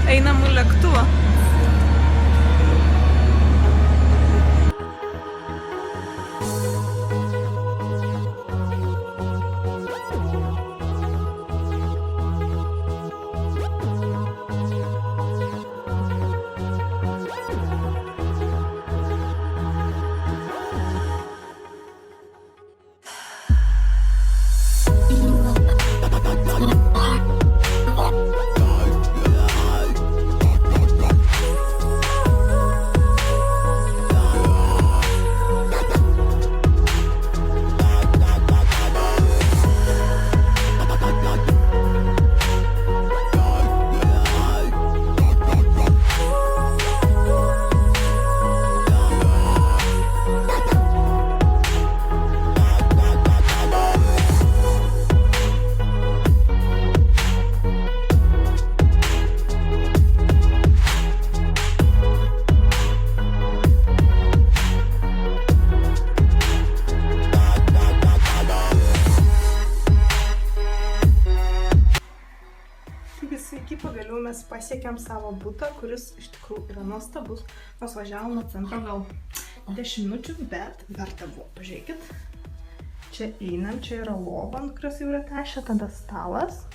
Einam į lėktuvą. Sveiki, pagaliau mes pasiekėm savo butą, kuris iš tikrųjų yra nuostabus. Mes važiavom nuo centro gal 10 minučių, bet verta buvo. Pažiūrėkit. Čia einam, čia yra lova, ant kurios jau yra tešia, tada stalas.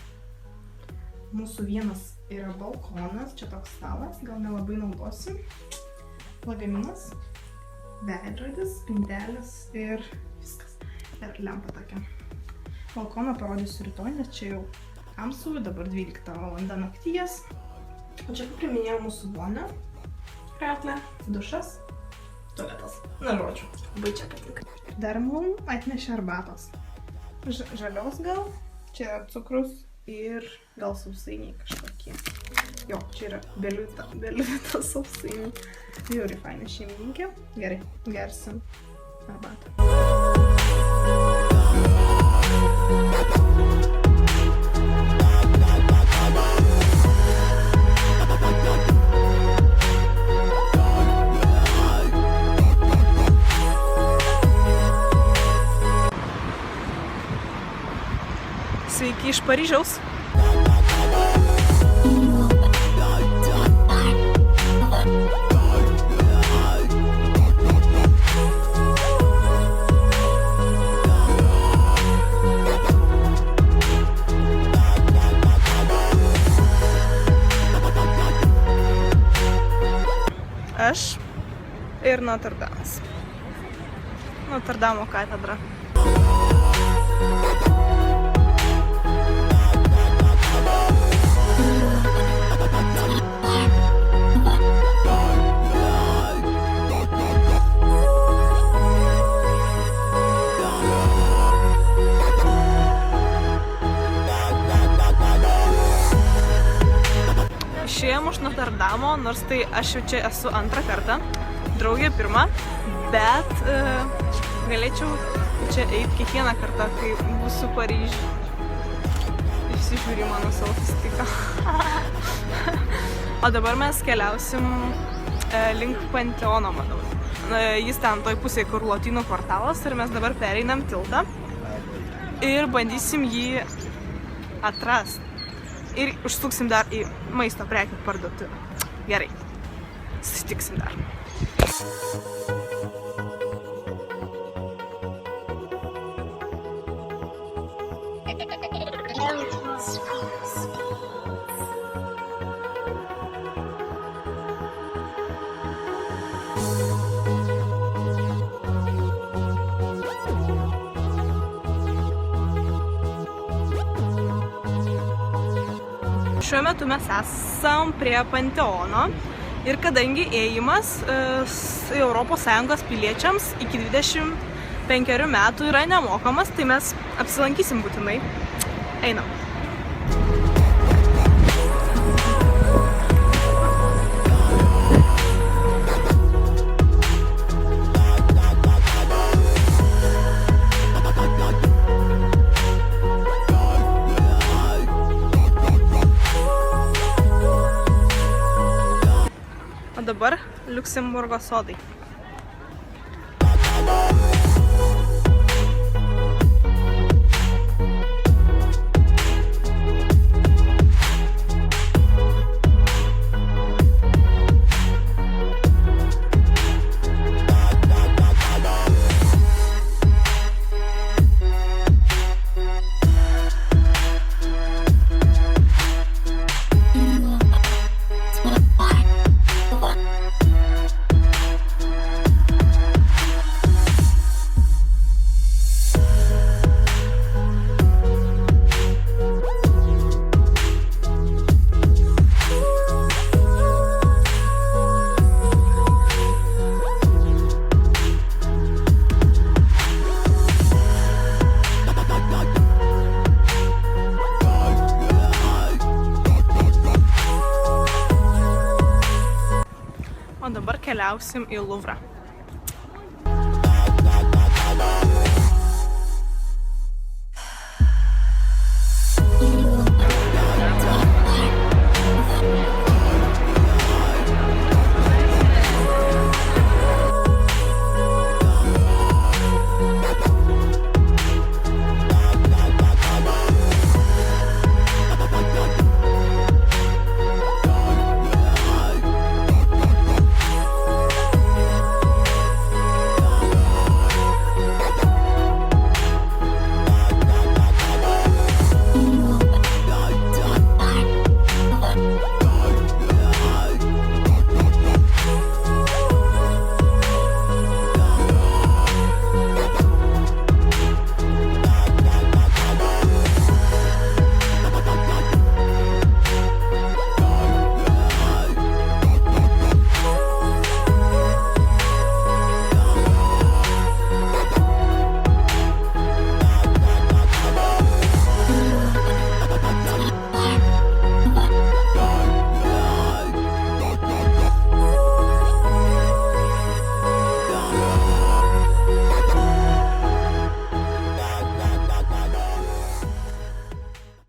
Mūsų vienas yra balkonas, čia toks stalas, gal nelabai naudosim. Lagaminas, veidrodis, spintelės ir viskas. Ir lempa tokia. Balkoną parodysiu rytoj, nes čia jau tamsu, dabar 12 valanda nakties. O čia, kaip priminėjau, mūsų vonia, kretlė, dušas, tualetas. Na, žodžiu, labai čia patinka. Dar mums atnešė arbatos. Žalios gal, čia yra cukrus ir gal sausainiai kažkokie. Jo, čia yra beliuta sausainiai. Žiūri, fainai šeimininkė. Gerai, gersim arbatą. Sveiki iš Paryžiaus. Aš ir Notre Dame'as. Notre Damo katedra. Išėjom iš Notre Damo, nors tai aš jau čia esu antrą kartą, draugė pirmą, bet galėčiau čia eiti kiekvieną kartą, kai būsiu Paryžiuje. Išsižiūri mano selfistiką. O dabar mes keliausim link Panteono, manau. Jis ten toj pusėje, kur Lotynų kvartalas, ir mes dabar pereinam tiltą ir bandysim jį atrasti. Ir užsuksim dar į maisto prekių parduotuvę. Gerai, susitiksim dar. Šiuo metu mes esam prie Panteono ir kadangi ėjimas ES piliečiams iki 25 metų yra nemokamas, tai mes apsilankysim būtinai. Einam. Dabar Liuksemburgo sodai. keliausim į Luvrą.